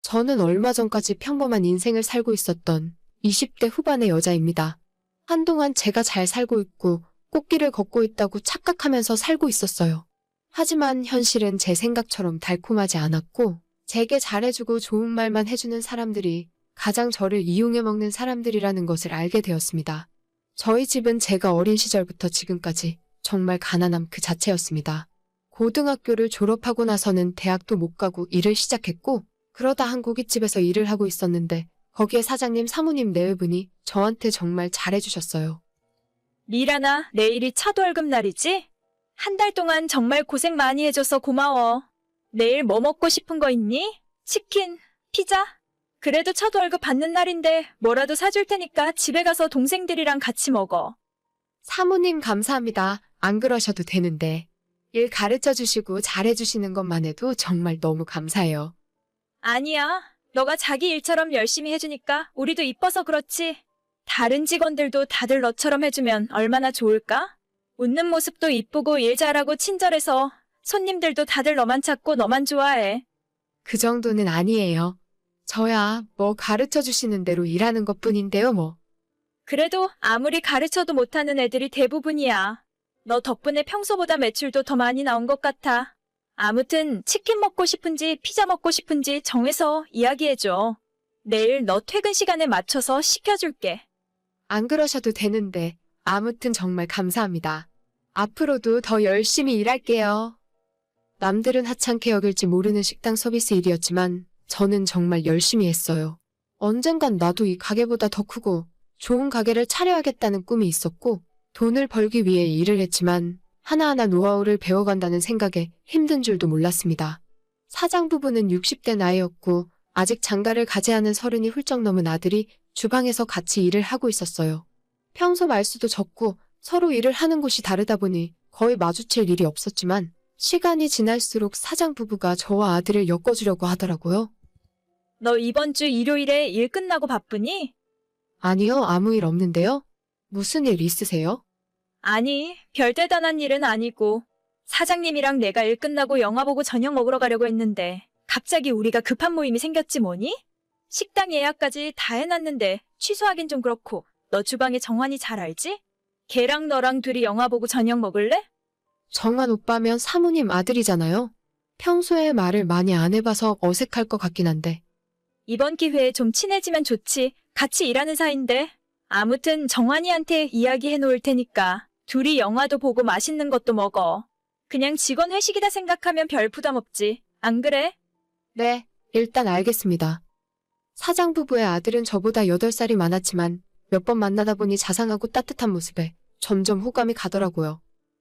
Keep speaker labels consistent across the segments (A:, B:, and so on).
A: 저는 얼마 전까지 평범한 인생을 살고 있었던 20대 후반의 여자입니다. 한동안 제가 잘 살고 있고 꽃길을 걷고 있다고 착각하면서 살고 있었어요. 하지만 현실은 제 생각처럼 달콤하지 않았고 제게 잘해주고 좋은 말만 해주는 사람들이 가장 저를 이용해 먹는 사람들이라는 것을 알게 되었습니다. 저희 집은 제가 어린 시절부터 지금까지 정말 가난함 그 자체였습니다. 고등학교를 졸업하고 나서는 대학도 못 가고 일을 시작했고 그러다 한 고깃집에서 일을 하고 있었는데 거기에 사장님 사모님 네 분이 저한테 정말 잘해주셨어요.
B: 미란아, 내일이 첫 월급 날이지? 한 달 동안 정말 고생 많이 해줘서 고마워. 내일 뭐 먹고 싶은 거 있니? 치킨, 피자? 그래도 첫 월급 받는 날인데 뭐라도 사줄 테니까 집에 가서 동생들이랑 같이 먹어.
A: 사모님 감사합니다. 안 그러셔도 되는데 일 가르쳐 주시고 잘해주시는 것만 해도 정말 너무 감사해요.
B: 아니야. 너가 자기 일처럼 열심히 해주니까 우리도 이뻐서 그렇지. 다른 직원들도 다들 너처럼 해주면 얼마나 좋을까? 웃는 모습도 이쁘고 일 잘하고 친절해서 손님들도 다들 너만 찾고 너만 좋아해.
A: 그 정도는 아니에요. 저야 뭐 가르쳐 주시는 대로 일하는 것뿐인데요 뭐.
B: 그래도 아무리 가르쳐도 못하는 애들이 대부분이야. 너 덕분에 평소보다 매출도 더 많이 나온 것 같아. 아무튼 치킨 먹고 싶은지 피자 먹고 싶은지 정해서 이야기해줘. 내일 너 퇴근 시간에 맞춰서 시켜줄게.
A: 안 그러셔도 되는데 아무튼 정말 감사합니다. 앞으로도 더 열심히 일할게요. 남들은 하찮게 여길지 모르는 식당 서비스 일이었지만 저는 정말 열심히 했어요. 언젠간 나도 이 가게보다 더 크고 좋은 가게를 차려야겠다는 꿈이 있었고 돈을 벌기 위해 일을 했지만 하나하나 노하우를 배워간다는 생각에 힘든 줄도 몰랐습니다. 사장 부부는 60대 나이였고 아직 장가를 가지 않은 30이 훌쩍 넘은 아들이 주방에서 같이 일을 하고 있었어요. 평소 말수도 적고 서로 일을 하는 곳이 다르다 보니 거의 마주칠 일이 없었지만 시간이 지날수록 사장 부부가 저와 아들을 엮어주려고 하더라고요.
B: 너 이번 주 일요일에 일 끝나고 바쁘니?
A: 아니요, 아무 일 없는데요. 무슨 일 있으세요?
B: 아니, 별 대단한 일은 아니고 사장님이랑 내가 일 끝나고 영화 보고 저녁 먹으러 가려고 했는데 갑자기 우리가 급한 모임이 생겼지 뭐니? 식당 예약까지 다 해놨는데 취소하긴 좀 그렇고 너 주방에 정환이 잘 알지? 걔랑 너랑 둘이 영화 보고 저녁 먹을래?
A: 정한 오빠면 사모님 아들이잖아요. 평소에 말을 많이 안 해봐서 어색할 것 같긴 한데.
B: 이번 기회에 좀 친해지면 좋지. 같이 일하는 사이인데. 아무튼 정환이한테 이야기해 놓을 테니까 둘이 영화도 보고 맛있는 것도 먹어. 그냥 직원 회식이다 생각하면 별 부담 없지. 안 그래?
A: 네, 일단 알겠습니다. 사장 부부의 아들은 저보다 8살이 많았지만 몇 번 만나다 보니 자상하고 따뜻한 모습에 점점 호감이 가더라고요.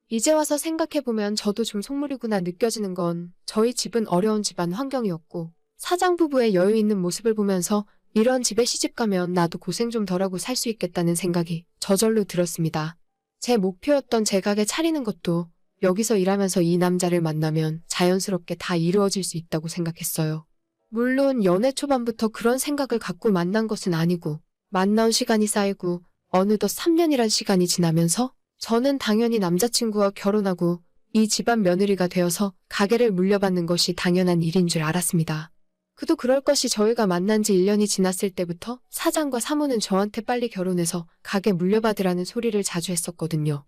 A: 이제 와서 생각해보면 저도 좀 속물이구나 느껴지는 건 저희 집은 어려운 집안 환경이었고 사장 부부의 여유 있는 모습을 보면서 이런 집에 시집가면 나도 고생 좀 덜하고 살 수 있겠다는 생각이 저절로 들었습니다. 제 목표였던 제 가게 차리는 것도 여기서 일하면서 이 남자를 만나면 자연스럽게 다 이루어질 수 있다고 생각했어요. 물론 연애 초반부터 그런 생각을 갖고 만난 것은 아니고 만나온 시간이 쌓이고 어느덧 3년이란 시간이 지나면서 저는 당연히 남자친구와 결혼하고 이 집안 며느리가 되어서 가게를 물려받는 것이 당연한 일인 줄 알았습니다. 그도 그럴 것이 저희가 만난 지 1년이 지났을 때부터 사장과 사모는 저한테 빨리 결혼해서 가게 물려받으라는 소리를 자주 했었거든요.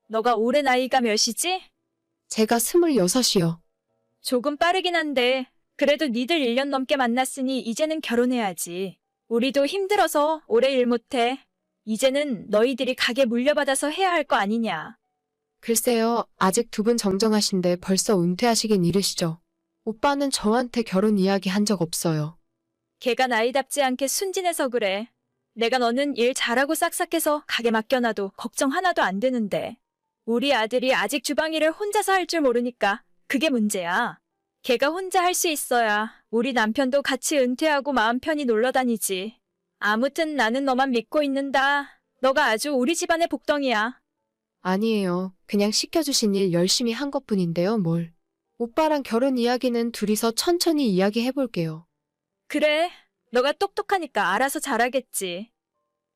B: 너가 올해 나이가 몇이지?
A: 제가 26이요.
B: 조금 빠르긴 한데 그래도 니들 1년 넘게 만났으니 이제는 결혼해야지. 우리도 힘들어서 오래 일 못해. 이제는 너희들이 가게 물려받아서 해야 할 거 아니냐.
A: 글쎄요, 아직 두 분 정정하신데 벌써 은퇴하시긴 이르시죠. 오빠는 저한테 결혼 이야기 한 적 없어요.
B: 걔가 나이답지 않게 순진해서 그래. 내가 너는 일 잘하고 싹싹해서 가게 맡겨놔도 걱정 하나도 안 되는데. 우리 아들이 아직 주방 일을 혼자서 할 줄 모르니까 그게 문제야. 걔가 혼자 할 수 있어야 우리 남편도 같이 은퇴하고 마음 편히 놀러 다니지. 아무튼 나는 너만 믿고 있는다. 너가 아주 우리 집안의 복덩이야.
A: 아니에요. 그냥 시켜주신 일 열심히 한 것뿐인데요, 뭘. 오빠랑 결혼 이야기는 둘이서 천천히 이야기해볼게요.
B: 그래, 너가 똑똑하니까 알아서 잘하겠지.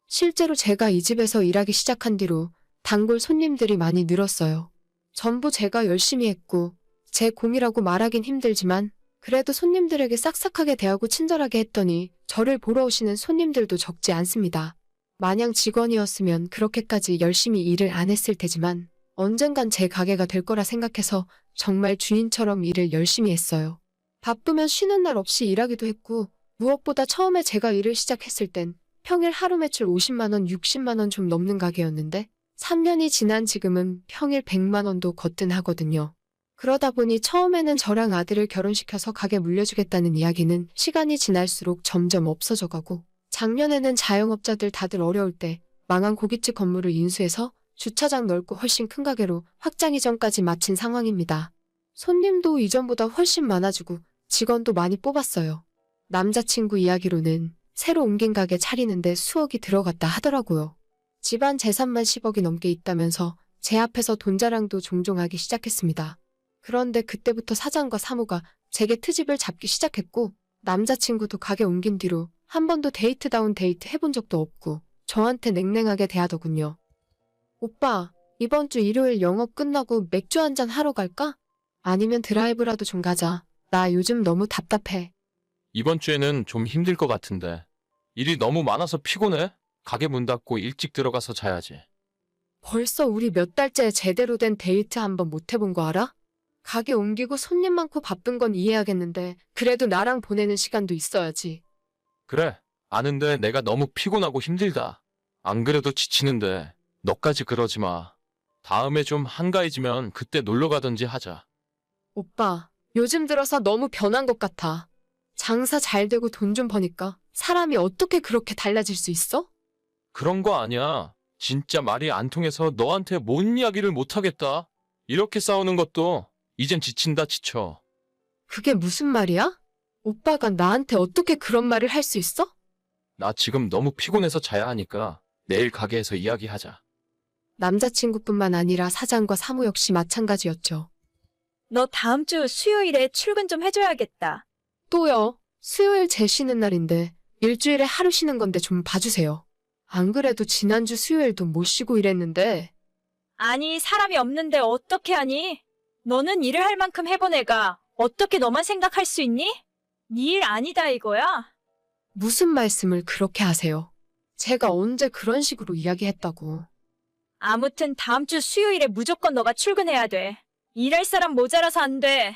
A: 실제로 제가 이 집에서 일하기 시작한 뒤로 단골 손님들이 많이 늘었어요. 전부 제가 열심히 했고 제 공이라고 말하긴 힘들지만 그래도 손님들에게 싹싹하게 대하고 친절하게 했더니 저를 보러 오시는 손님들도 적지 않습니다. 마냥 직원이었으면 그렇게까지 열심히 일을 안 했을 테지만 언젠간 제 가게가 될 거라 생각해서 정말 주인처럼 일을 열심히 했어요. 바쁘면 쉬는 날 없이 일하기도 했고 무엇보다 처음에 제가 일을 시작했을 땐 평일 하루 매출 50만 원, 60만 원 좀 넘는 가게였는데 3년이 지난 지금은 평일 100만 원도 거뜬하거든요. 그러다 보니 처음에는 저랑 아들을 결혼시켜서 가게 물려주겠다는 이야기는 시간이 지날수록 점점 없어져 가고 작년에는 자영업자들 다들 어려울 때 망한 고깃집 건물을 인수해서 주차장 넓고 훨씬 큰 가게로 확장 이전까지 마친 상황입니다. 손님도 이전보다 훨씬 많아지고 직원도 많이 뽑았어요. 남자친구 이야기로는 새로 옮긴 가게 차리는데 수억이 들어갔다 하더라고요. 집안 재산만 10억이 넘게 있다면서 제 앞에서 돈 자랑도 종종 하기 시작했습니다. 그런데 그때부터 사장과 사모가 제게 트집을 잡기 시작했고 남자친구도 가게 옮긴 뒤로 한 번도 데이트다운 데이트 해본 적도 없고 저한테 냉랭하게 대하더군요. 오빠, 이번 주 일요일 영업 끝나고 맥주 한잔 하러 갈까? 아니면 드라이브라도 좀 가자. 나 요즘 너무 답답해.
C: 이번 주에는 좀 힘들 것 같은데. 일이 너무 많아서 피곤해? 가게 문 닫고 일찍 들어가서 자야지.
A: 벌써 우리 몇 달째 제대로 된 데이트 한번 못 해본 거 알아? 가게 옮기고 손님 많고 바쁜 건 이해하겠는데 그래도 나랑 보내는 시간도 있어야지.
C: 그래, 아는데 내가 너무 피곤하고 힘들다. 안 그래도 지치는데 너까지 그러지 마. 다음에 좀 한가해지면 그때 놀러 가든지 하자.
A: 오빠, 요즘 들어서 너무 변한 것 같아. 장사 잘 되고 돈 좀 버니까 사람이 어떻게 그렇게 달라질 수 있어?
C: 그런 거 아니야. 진짜 말이 안 통해서 너한테 뭔 이야기를 못 하겠다. 이렇게 싸우는 것도 이젠 지친다 지쳐.
A: 그게 무슨 말이야? 오빠가 나한테 어떻게 그런 말을 할 수 있어?
C: 나 지금 너무 피곤해서 자야 하니까 내일 가게에서 이야기하자.
A: 남자친구뿐만 아니라 사장과 사무 역시 마찬가지였죠.
B: 너 다음 주 수요일에 출근 좀 해줘야겠다.
A: 또요. 수요일 제 쉬는 날인데 일주일에 하루 쉬는 건데 좀 봐주세요. 안 그래도 지난주 수요일도 못 쉬고 일했는데
B: 아니, 사람이 없는데 어떻게 하니? 너는 일을 할 만큼 해본 애가 어떻게 너만 생각할 수 있니? 네 일 아니다 이거야.
A: 무슨 말씀을 그렇게 하세요? 제가 언제 그런 식으로 이야기했다고.
B: 아무튼 다음 주 수요일에 무조건 너가 출근해야 돼. 일할 사람 모자라서 안 돼.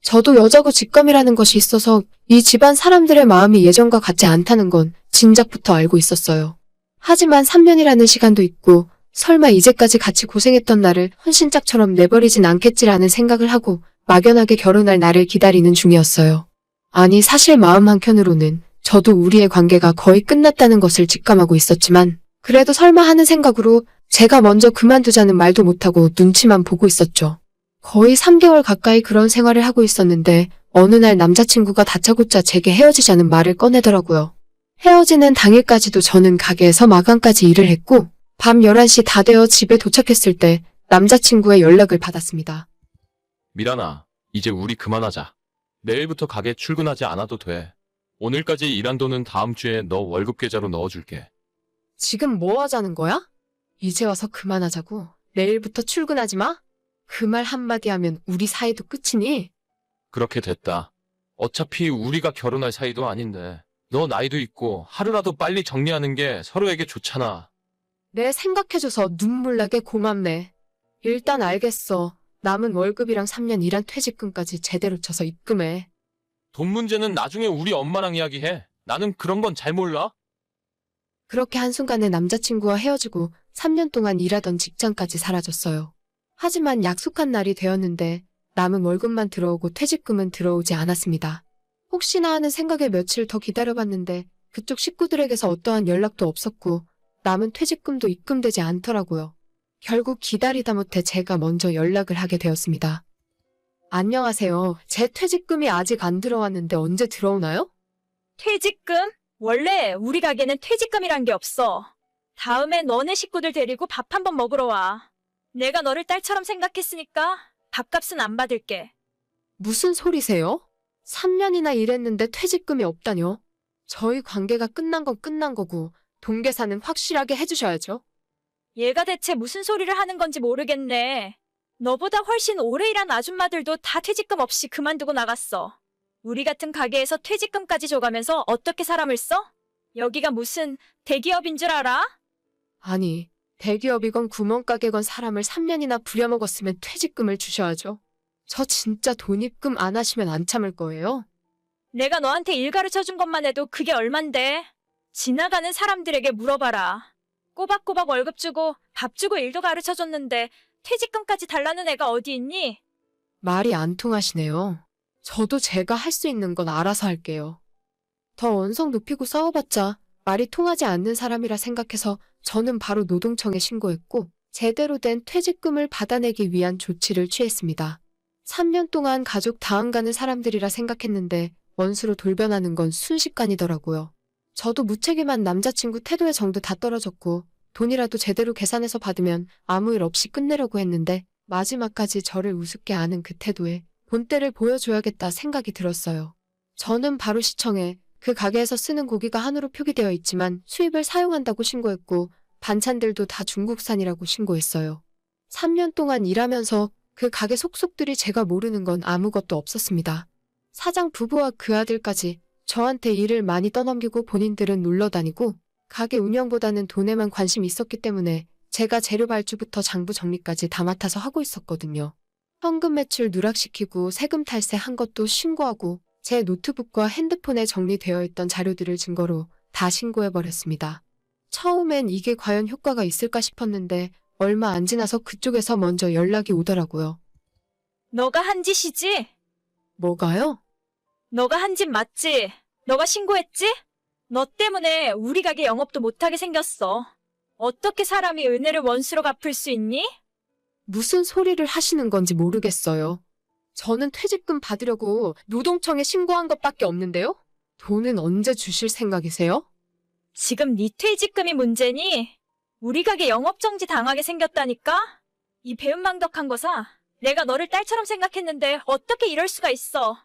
A: 저도 여자고 직감이라는 것이 있어서 이 집안 사람들의 마음이 예전과 같지 않다는 건 진작부터 알고 있었어요. 하지만 3년이라는 시간도 있고 설마 이제까지 같이 고생했던 나를 헌신짝처럼 내버리진 않겠지라는 생각을 하고 막연하게 결혼할 날을 기다리는 중이었어요. 아니 사실 마음 한켠으로는 저도 우리의 관계가 거의 끝났다는 것을 직감하고 있었지만 그래도 설마 하는 생각으로 제가 먼저 그만두자는 말도 못하고 눈치만 보고 있었죠. 거의 3개월 가까이 그런 생활을 하고 있었는데 어느 날 남자친구가 다짜고짜 제게 헤어지자는 말을 꺼내더라고요. 헤어지는 당일까지도 저는 가게에서 마감까지 일을 했고 밤 11시 다 되어 집에 도착했을 때 남자친구의 연락을 받았습니다.
C: 미란아, 이제 우리 그만하자. 내일부터 가게 출근하지 않아도 돼. 오늘까지 일한 돈은 다음 주에 너 월급 계좌로 넣어줄게.
A: 지금 뭐 하자는 거야? 이제 와서 그만하자고? 내일부터 출근하지 마? 그 말 한마디 하면 우리 사이도 끝이니?
C: 그렇게 됐다. 어차피 우리가 결혼할 사이도 아닌데 너 나이도 있고 하루라도 빨리 정리하는 게 서로에게 좋잖아.
A: 내 생각해줘서 눈물나게 고맙네. 일단 알겠어. 남은 월급이랑 3년 일한 퇴직금까지 제대로 쳐서 입금해.
C: 돈 문제는 나중에 우리 엄마랑 이야기해. 나는 그런 건 잘 몰라.
A: 그렇게 한순간에 남자친구와 헤어지고 3년 동안 일하던 직장까지 사라졌어요. 하지만 약속한 날이 되었는데 남은 월급만 들어오고 퇴직금은 들어오지 않았습니다. 혹시나 하는 생각에 며칠 더 기다려봤는데 그쪽 식구들에게서 어떠한 연락도 없었고 남은 퇴직금도 입금되지 않더라고요. 결국 기다리다 못해 제가 먼저 연락을 하게 되었습니다. 안녕하세요. 제 퇴직금이 아직 안 들어왔는데 언제 들어오나요?
B: 퇴직금? 원래 우리 가게는 퇴직금이란 게 없어. 다음에 너네 식구들 데리고 밥 한번 먹으러 와. 내가 너를 딸처럼 생각했으니까 밥값은 안 받을게.
A: 무슨 소리세요? 3년이나 일했는데 퇴직금이 없다뇨? 저희 관계가 끝난 건 끝난 거고 돈 계산은 확실하게 해주셔야죠.
B: 얘가 대체 무슨 소리를 하는 건지 모르겠네. 너보다 훨씬 오래 일한 아줌마들도 다 퇴직금 없이 그만두고 나갔어. 우리 같은 가게에서 퇴직금까지 줘가면서 어떻게 사람을 써? 여기가 무슨 대기업인 줄 알아?
A: 아니, 대기업이건 구멍가게건 사람을 3년이나 부려먹었으면 퇴직금을 주셔야죠. 저 진짜 돈입금 안 하시면 안 참을 거예요.
B: 내가 너한테 일 가르쳐준 것만 해도 그게 얼만데. 지나가는 사람들에게 물어봐라. 꼬박꼬박 월급 주고 밥 주고 일도 가르쳐줬는데 퇴직금까지 달라는 애가 어디 있니?
A: 말이 안 통하시네요. 저도 제가 할 수 있는 건 알아서 할게요. 더 언성 높이고 싸워봤자 말이 통하지 않는 사람이라 생각해서 저는 바로 노동청에 신고했고 제대로 된 퇴직금을 받아내기 위한 조치를 취했습니다. 3년 동안 가족 다음 가는 사람들이라 생각했는데 원수로 돌변하는 건 순식간이더라고요. 저도 무책임한 남자친구 태도의 정도 다 떨어졌고 돈이라도 제대로 계산해서 받으면 아무 일 없이 끝내려고 했는데 마지막까지 저를 우습게 아는 그 태도에 본때를 보여줘야겠다 생각이 들었어요. 저는 바로 시청에 그 가게에서 쓰는 고기가 한우로 표기되어 있지만 수입을 사용한다고 신고했고 반찬들도 다 중국산이라고 신고했어요. 3년 동안 일하면서 그 가게 속속들이 제가 모르는 건 아무것도 없었습니다. 사장 부부와 그 아들까지 저한테 일을 많이 떠넘기고 본인들은 놀러다니고 가게 운영보다는 돈에만 관심이 있었기 때문에 제가 재료 발주부터 장부 정리까지 다 맡아서 하고 있었거든요. 현금 매출 누락시키고 세금 탈세한 것도 신고하고 제 노트북과 핸드폰에 정리되어 있던 자료들을 증거로 다 신고해버렸습니다. 처음엔 이게 과연 효과가 있을까 싶었는데 얼마 안 지나서 그쪽에서 먼저 연락이 오더라고요.
B: 너가 한 짓이지?
A: 뭐가요?
B: 너가 한 짓 맞지? 너가 신고했지? 너 때문에 우리 가게 영업도 못하게 생겼어. 어떻게 사람이 은혜를 원수로 갚을 수 있니?
A: 무슨 소리를 하시는 건지 모르겠어요. 저는 퇴직금 받으려고 노동청에 신고한 것밖에 없는데요? 돈은 언제 주실 생각이세요?
B: 지금 네 퇴직금이 문제니? 우리 가게 영업정지 당하게 생겼다니까? 이 배은망덕한 거사. 내가 너를 딸처럼 생각했는데 어떻게 이럴 수가 있어.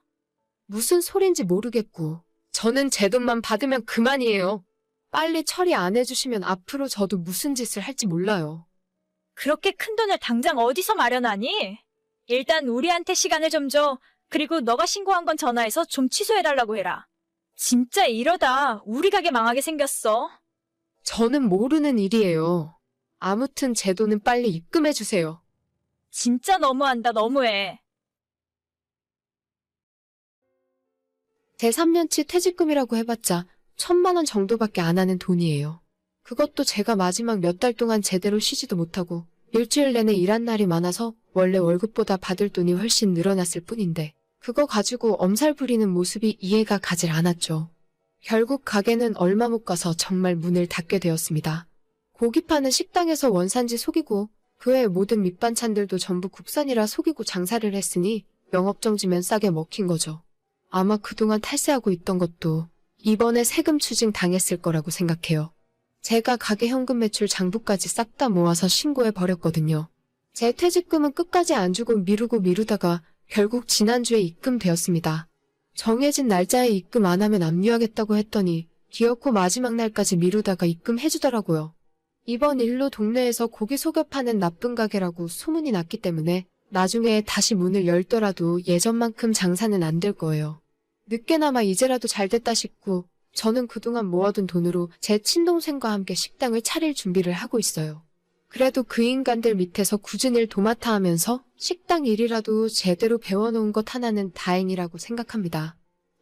A: 무슨 소린지 모르겠고 저는 제 돈만 받으면 그만이에요. 빨리 처리 안 해주시면 앞으로 저도 무슨 짓을 할지 몰라요.
B: 그렇게 큰 돈을 당장 어디서 마련하니? 일단 우리한테 시간을 좀 줘. 그리고 너가 신고한 건 전화해서 좀 취소해달라고 해라. 진짜 이러다 우리 가게 망하게 생겼어.
A: 저는 모르는 일이에요. 아무튼 제 돈은 빨리 입금해주세요.
B: 진짜 너무한다, 너무해.
A: 제 3년치 퇴직금이라고 해봤자 1,000만 원 정도밖에 안 하는 돈이에요. 그것도 제가 마지막 몇 달 동안 제대로 쉬지도 못하고 일주일 내내 일한 날이 많아서 원래 월급보다 받을 돈이 훨씬 늘어났을 뿐인데 그거 가지고 엄살 부리는 모습이 이해가 가질 않았죠. 결국 가게는 얼마 못 가서 정말 문을 닫게 되었습니다. 고기 파는 식당에서 원산지 속이고 그 외 모든 밑반찬들도 전부 국산이라 속이고 장사를 했으니 영업정지면 싸게 먹힌 거죠. 아마 그동안 탈세하고 있던 것도 이번에 세금 추징 당했을 거라고 생각해요. 제가 가게 현금 매출 장부까지 싹 다 모아서 신고해 버렸거든요. 제 퇴직금은 끝까지 안 주고 미루다가 결국 지난주에 입금되었습니다. 정해진 날짜에 입금 안 하면 압류하겠다고 했더니 기어코 마지막 날까지 미루다가 입금해주더라고요. 이번 일로 동네에서 고기 속여 파는 나쁜 가게라고 소문이 났기 때문에 나중에 다시 문을 열더라도 예전만큼 장사는 안 될 거예요. 늦게나마 이제라도 잘 됐다 싶고 저는 그동안 모아둔 돈으로 제 친동생과 함께 식당을 차릴 준비를 하고 있어요. 그래도 그 인간들 밑에서 굳은 일 도맡아 하면서 식당 일이라도 제대로 배워놓은 것 하나는 다행이라고 생각합니다.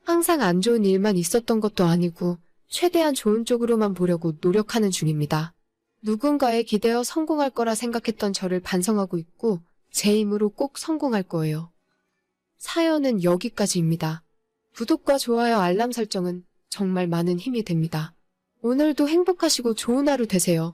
A: 항상 안 좋은 일만 있었던 것도 아니고 최대한 좋은 쪽으로만 보려고 노력하는 중입니다. 누군가에 기대어 성공할 거라 생각했던 저를 반성하고 있고 제 힘으로 꼭 성공할 거예요. 사연은 여기까지입니다. 구독과 좋아요 알람 설정은 정말 많은 힘이 됩니다. 오늘도 행복하시고 좋은 하루 되세요.